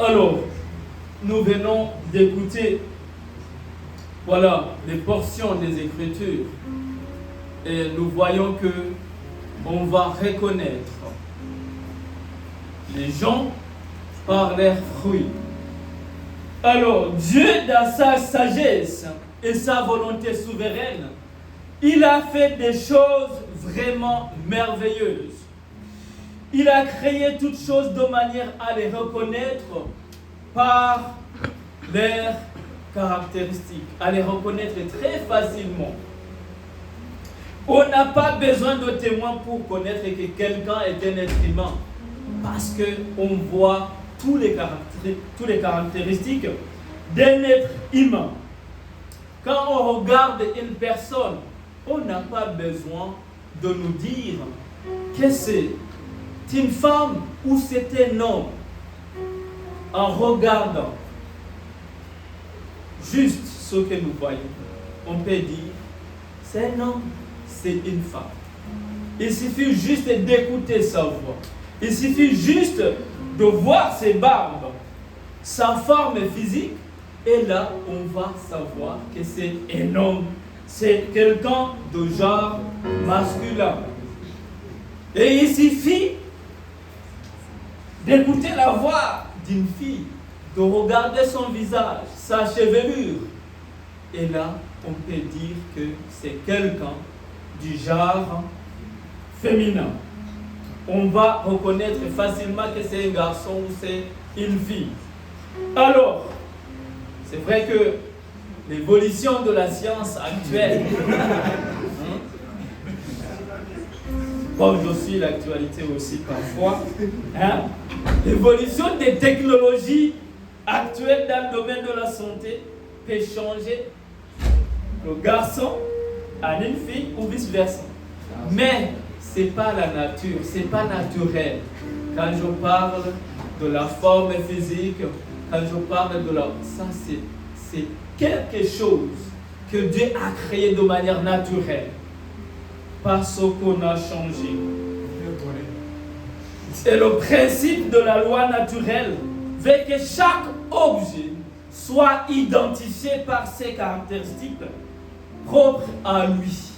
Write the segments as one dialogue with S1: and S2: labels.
S1: Alors, nous venons d'écouter, voilà, les portions des Écritures. Et nous voyons que on va reconnaître les gens par leurs fruits. Alors, Dieu, dans sa sagesse et sa volonté souveraine, il a fait des choses vraiment merveilleuses. Il a créé toutes choses de manière à les reconnaître par leurs caractéristiques, à les reconnaître très facilement. On n'a pas besoin de témoins pour connaître que quelqu'un est un être humain, parce qu'on voit tous les caractéristiques d'un être humain. Quand on regarde une personne, on n'a pas besoin de nous dire que c'est une femme ou c'est un homme. En regardant juste ce que nous voyons, on peut dire c'est un homme, c'est une femme. Il suffit juste d'écouter sa voix. Il suffit juste de voir ses barbes, sa forme physique, et là, on va savoir que c'est un homme, c'est quelqu'un de genre masculin. Et il suffit d'écouter la voix d'une fille, de regarder son visage, sa chevelure, et là, on peut dire que c'est quelqu'un du genre féminin. On va reconnaître facilement que c'est un garçon ou c'est une fille. Alors, c'est vrai que l'évolution de la science actuelle, comme je suis l'actualité aussi parfois, l'évolution des technologies actuelles dans le domaine de la santé peut changer le garçon à une fille ou vice-versa. Mais ce n'est pas la nature, ce n'est pas naturel. Quand je parle de la forme physique, quand je parle de la... Ça, c'est quelque chose que Dieu a créé de manière naturelle. Pas ce qu'on a changé. C'est le principe de la loi naturelle. Veut que chaque objet soit identifié par ses caractéristiques propres à lui.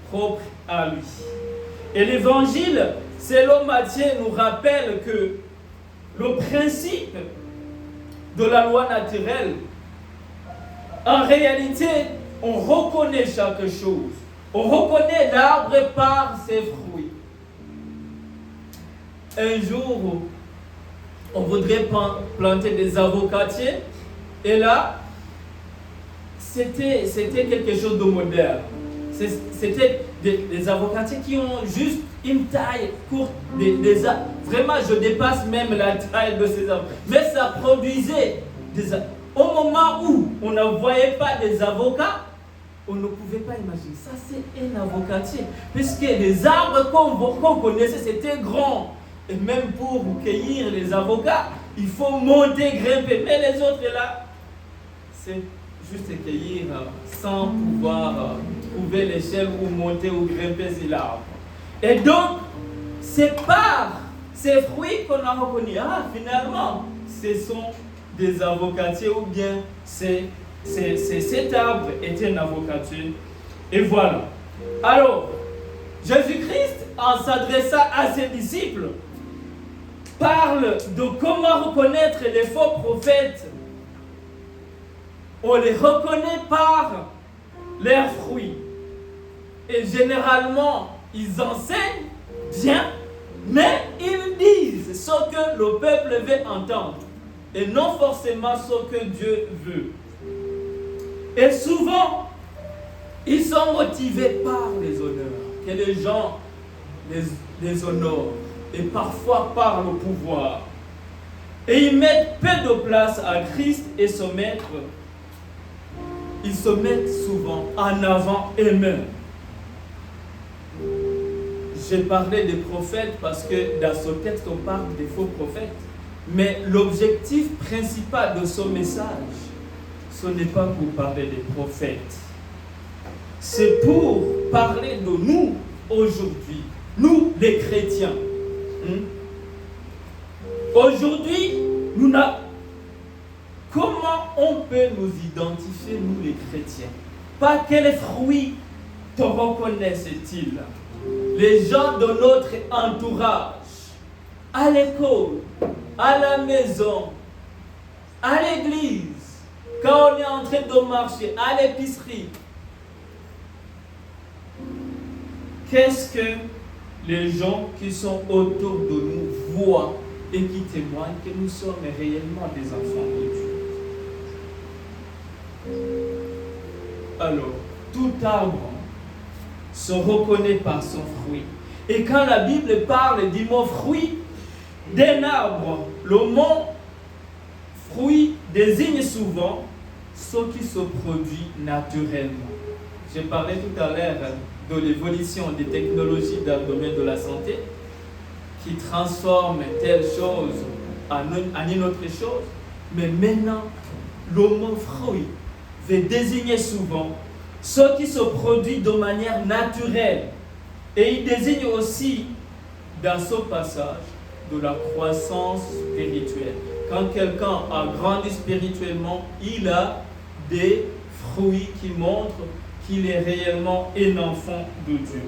S1: Propres à lui. Et l'évangile, selon Matthieu, nous rappelle que le principe de la loi naturelle, en réalité, on reconnaît chaque chose. On reconnaît l'arbre par ses fruits. Un jour, on voudrait planter des avocatiers, et là, c'était quelque chose de moderne. C'était des avocatiers qui ont juste une taille courte. Vraiment, je dépasse même la taille de ces arbres. Mais ça produisait au moment où on ne voyait pas des avocats, on ne pouvait pas imaginer. Ça, c'est un avocatier. Puisque les arbres qu'on connaissait, c'était grand. Et même pour cueillir les avocats, il faut monter, grimper. Mais les autres là, c'est juste cueillir sans pouvoir trouver l'échelle ou monter ou grimper sur l'arbre. Et donc, c'est par ces fruits qu'on a reconnu. Ah, finalement, ce sont des avocatiers ou bien cet arbre est un avocatier. Et voilà. Alors, Jésus-Christ, en s'adressant à ses disciples, parle de comment reconnaître les faux prophètes. On les reconnaît par leurs fruits. Et généralement, ils enseignent bien, mais ils disent ce que le peuple veut entendre. Et non forcément ce que Dieu veut. Et souvent, ils sont motivés par les honneurs. Que les gens les honorent. Et parfois par le pouvoir. Et ils mettent peu de place à Christ et se mettent. Ils se mettent souvent en avant eux-mêmes. J'ai parlé des prophètes parce que dans ce texte on parle des faux prophètes. Mais l'objectif principal de ce message, ce n'est pas pour parler des prophètes. C'est pour parler de nous aujourd'hui, nous les chrétiens. Aujourd'hui, Comment on peut nous identifier, nous les chrétiens? Par quels fruits te reconnaissent-ils? Les gens de notre entourage, à l'école, à la maison, à l'église, quand on est en train de marcher, à l'épicerie. Qu'est-ce que les gens qui sont autour de nous voient et qui témoignent que nous sommes réellement des enfants de Dieu? Alors, tout arbre se reconnaît par son fruit. Et quand la Bible parle du mot fruit d'un arbre, le mot fruit désigne souvent ce qui se produit naturellement. J'ai parlé tout à l'heure de l'évolution des technologies dans le domaine de la santé qui transforment telle chose en une autre chose. Mais maintenant, le mot fruit veut désigner souvent ce qui se produit de manière naturelle. Et il désigne aussi, dans ce passage, de la croissance spirituelle. Quand quelqu'un a grandi spirituellement, il a des fruits qui montrent qu'il est réellement un enfant de Dieu.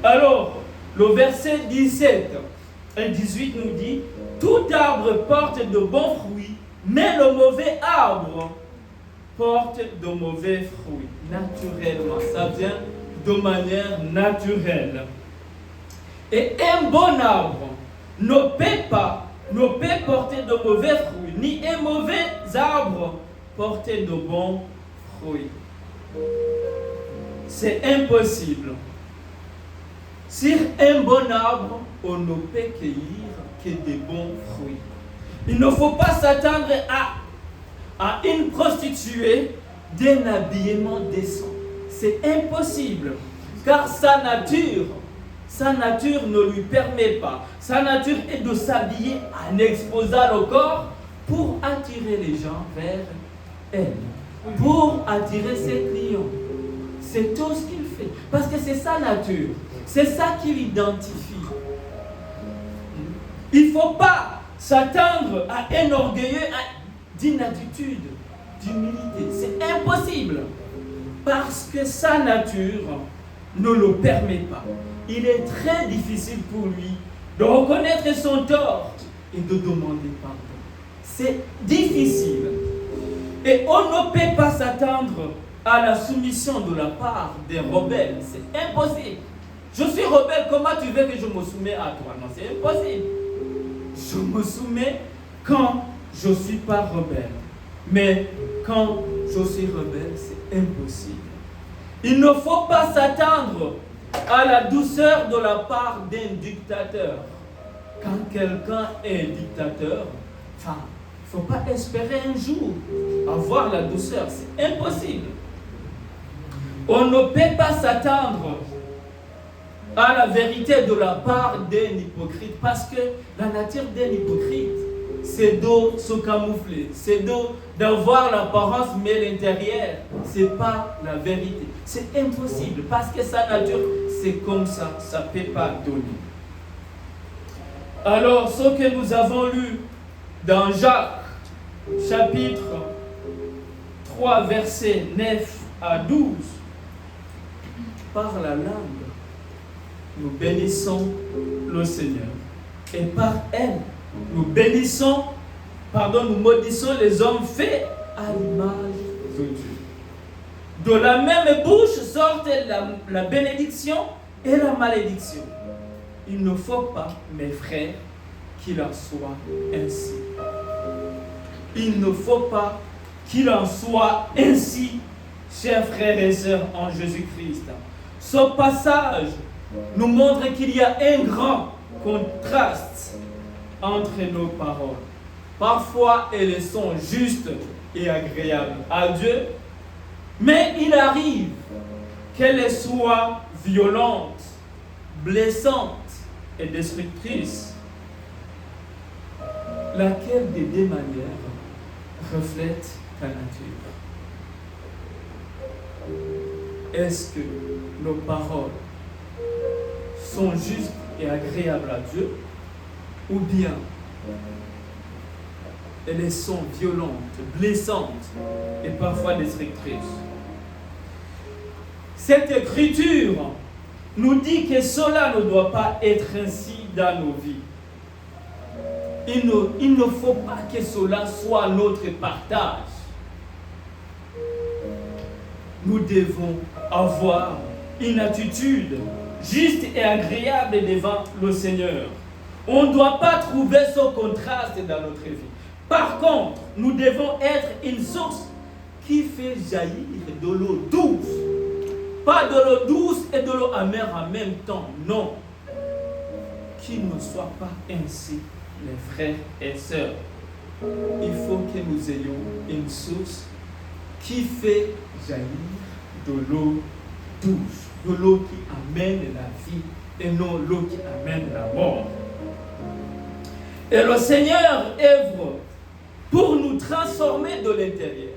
S1: Alors, le verset 17 et 18 nous dit « Tout arbre porte de bons fruits, mais le mauvais arbre porte de mauvais fruits. » Naturellement, ça vient de manière naturelle. Et un bon arbre ne peut porter de mauvais fruits, ni un mauvais arbre porter de bons fruits. C'est impossible. Sur un bon arbre, on ne peut cueillir que des bons fruits. Il ne faut pas s'attendre à une prostituée d'un habillement décent. C'est impossible, car sa nature ne lui permet pas. Sa nature est de s'habiller en exposant le corps pour attirer les gens vers elle, pour attirer ses clients. C'est tout ce qu'il fait, parce que c'est sa nature, c'est ça qui l'identifie. Il ne faut pas s'attendre à un orgueilleux d'une attitude d'humilité. C'est impossible, parce que sa nature ne le permet pas. Il est très difficile pour lui de reconnaître son tort et de demander pardon. C'est difficile. Et on ne peut pas s'attendre à la soumission de la part des rebelles. C'est impossible. Je suis rebelle, comment tu veux que je me soumets à toi? Non, c'est impossible. Je me soumets quand je ne suis pas rebelle. Mais quand je suis rebelle, c'est impossible. Il ne faut pas s'attendre à la douceur de la part d'un dictateur. Quand quelqu'un est dictateur, il ne faut pas espérer un jour avoir la douceur. C'est impossible. On ne peut pas s'attendre à la vérité de la part d'un hypocrite, parce que la nature d'un hypocrite, c'est de se camoufler, c'est d'avoir l'apparence, mais l'intérieur, ce n'est pas la vérité. C'est impossible, parce que sa nature, c'est comme ça, ça ne peut pas donner. Alors, ce que nous avons lu dans Jacques, chapitre 3, versets 9 à 12, par la langue, nous bénissons le Seigneur. Et par elle, nous maudissons les hommes faits à l'image de Dieu. De la même bouche sortent la bénédiction et la malédiction. Il ne faut pas, mes frères, qu'il en soit ainsi. Il ne faut pas qu'il en soit ainsi, chers frères et sœurs en Jésus-Christ. Ce passage nous montre qu'il y a un grand contraste entre nos paroles. Parfois, elles sont justes et agréables à Dieu, mais il arrive qu'elles soient violentes, blessantes et destructrices. Laquelle des deux manières reflète ta nature? Est-ce que nos paroles sont justes et agréables à Dieu, ou bien et les sont violentes, blessantes et parfois destructrices. Cette écriture nous dit que cela ne doit pas être ainsi dans nos vies. Il ne faut pas que cela soit notre partage. Nous devons avoir une attitude juste et agréable devant le Seigneur. On ne doit pas trouver ce contraste dans notre vie. Par contre, nous devons être une source qui fait jaillir de l'eau douce. Pas de l'eau douce et de l'eau amère en même temps, non. Qu'il ne soit pas ainsi, mes frères et sœurs. Il faut que nous ayons une source qui fait jaillir de l'eau douce, de l'eau qui amène la vie et non l'eau qui amène la mort. Et le Seigneur œuvre pour nous transformer de l'intérieur.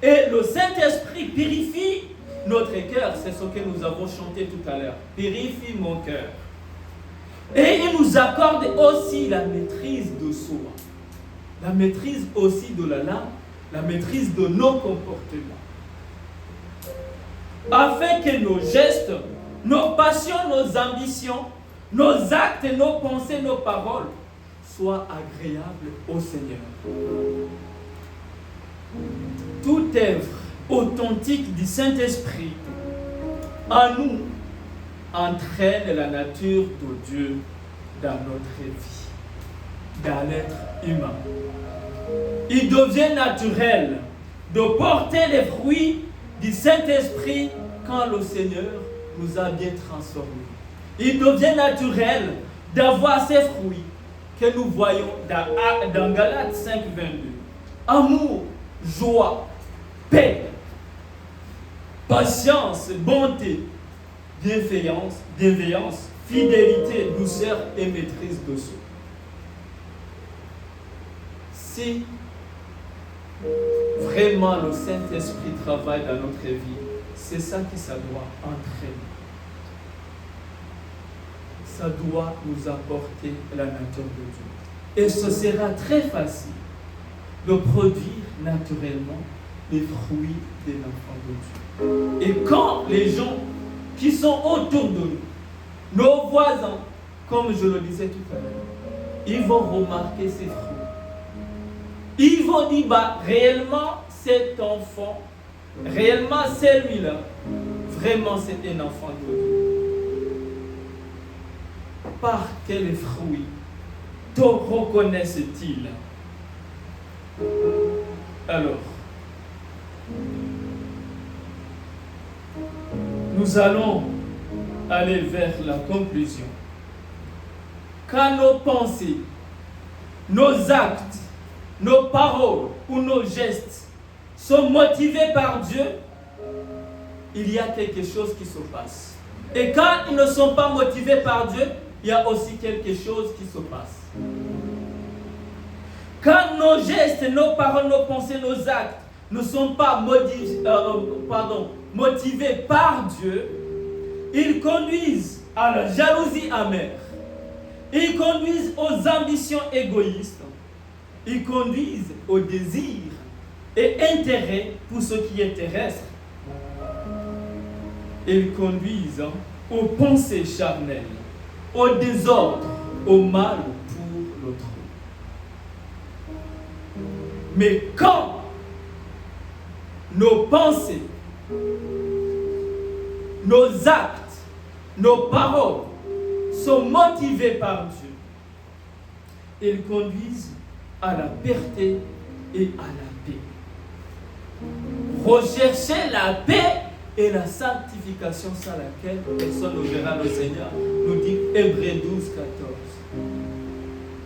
S1: Et le Saint-Esprit purifie notre cœur, c'est ce que nous avons chanté tout à l'heure. Purifie mon cœur. Et il nous accorde aussi la maîtrise de soi. La maîtrise aussi de la langue, la maîtrise de nos comportements. Afin que nos gestes, nos passions, nos ambitions, nos actes, nos pensées, nos paroles soient agréables au Seigneur. Toute œuvre authentique du Saint-Esprit en nous entraîne la nature de Dieu dans notre vie, dans l'être humain. Il devient naturel de porter les fruits du Saint-Esprit quand le Seigneur nous a bien transformés. Il devient naturel d'avoir ces fruits que nous voyons dans Galates 5, 22. Amour, joie, paix, patience, bonté, bienveillance, fidélité, douceur et maîtrise de soi. Si vraiment le Saint-Esprit travaille dans notre vie, c'est ça que ça doit entraîner. Ça doit nous apporter la nature de Dieu. Et ce sera très facile de produire naturellement les fruits de l'enfant de Dieu. Et quand les gens qui sont autour de nous, nos voisins, comme je le disais tout à l'heure, ils vont remarquer ces fruits. Ils vont dire, réellement, cet enfant, réellement, celui-là, vraiment, c'est un enfant de Dieu. Par quels fruits te reconnaissent-ils? Alors, nous allons aller vers la conclusion. Quand nos pensées, nos actes, nos paroles ou nos gestes sont motivés par Dieu, il y a quelque chose qui se passe. Et quand ils ne sont pas motivés par Dieu, il y a aussi quelque chose qui se passe. Quand nos gestes, nos paroles, nos pensées, nos actes ne sont pas motivés par Dieu, ils conduisent à la jalousie amère. Ils conduisent aux ambitions égoïstes. Ils conduisent au désir et intérêt pour ce qui est terrestre. Ils conduisent aux pensées charnelles, au désordre, au mal pour l'autre. Mais quand nos pensées, nos actes, nos paroles sont motivés par Dieu, ils conduisent à la pureté et à la paix. Recherchez la paix et la sanctification sans laquelle personne ne verra le Seigneur, nous dit Hébreux 12, 14.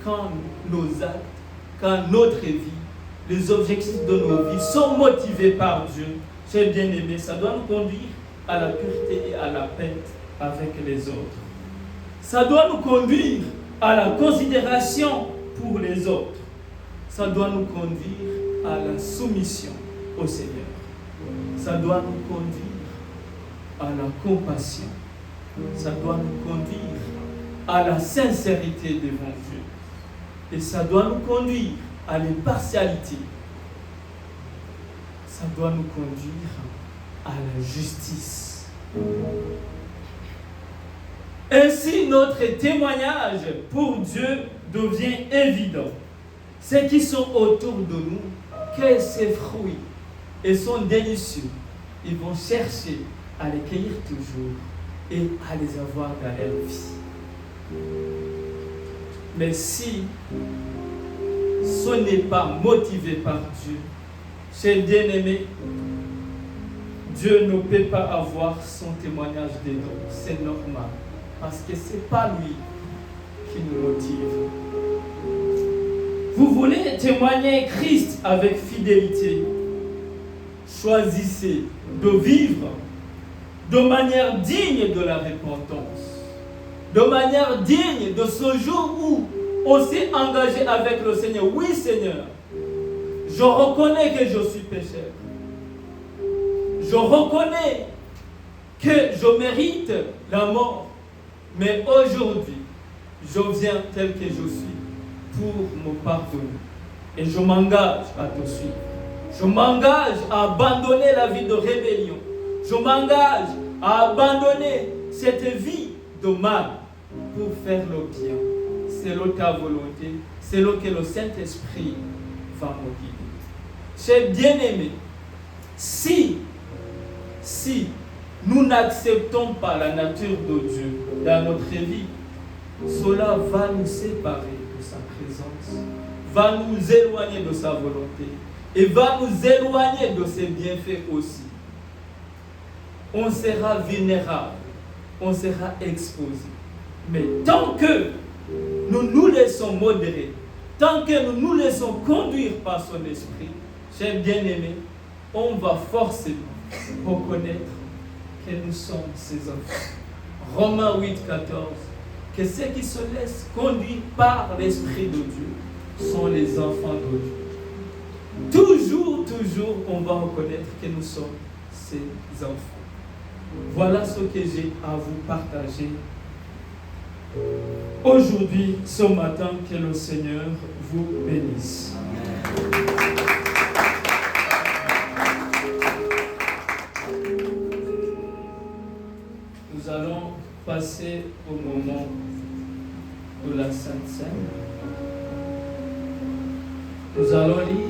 S1: Quand nos actes, quand notre vie, les objectifs de nos vies sont motivés par Dieu, chers bien-aimés, ça doit nous conduire à la pureté et à la paix avec les autres. Ça doit nous conduire à la considération pour les autres. Ça doit nous conduire à la soumission au Seigneur. Ça doit nous conduire à la compassion. Ça doit nous conduire à la sincérité devant Dieu. Et ça doit nous conduire à l'impartialité. Ça doit nous conduire à la justice. Ainsi, notre témoignage pour Dieu devient évident. Ceux qui sont autour de nous, que ces fruits et sont délicieux, ils vont chercher à les cueillir toujours et à les avoir dans leur vie. Mais si ce n'est pas motivé par Dieu, chers bien-aimés, Dieu ne peut pas avoir son témoignage dedans. C'est normal. Parce que ce n'est pas lui qui nous motive. Vous voulez témoigner Christ avec fidélité. Choisissez de vivre de manière digne de la repentance. De manière digne de ce jour où on s'est engagé avec le Seigneur. Oui, Seigneur, je reconnais que je suis pécheur. Je reconnais que je mérite la mort. Mais aujourd'hui, je viens tel que je suis pour me pardonner. Et je m'engage à te suivre. Je m'engage à abandonner la vie de rébellion. Je m'engage à abandonner cette vie de mal pour faire le bien. C'est ta volonté. C'est ce que le Saint-Esprit va me guider. Chers bien-aimés, si nous n'acceptons pas la nature de Dieu dans notre vie, cela va nous séparer de sa présence, va nous éloigner de sa volonté et va nous éloigner de ses bienfaits aussi. On sera vulnérable, on sera exposé. Mais tant que nous nous laissons modérer, tant que nous nous laissons conduire par son esprit, chers bien-aimés, on va forcément reconnaître que nous sommes ses enfants. Romains 8, 14. Que ceux qui se laissent conduire par l'Esprit de Dieu sont les enfants de Dieu. Toujours, on va reconnaître que nous sommes ses enfants. Voilà ce que j'ai à vous partager aujourd'hui, ce matin. Que le Seigneur vous bénisse. Nous allons passer au moment de la Sainte Seine. Nous allons lire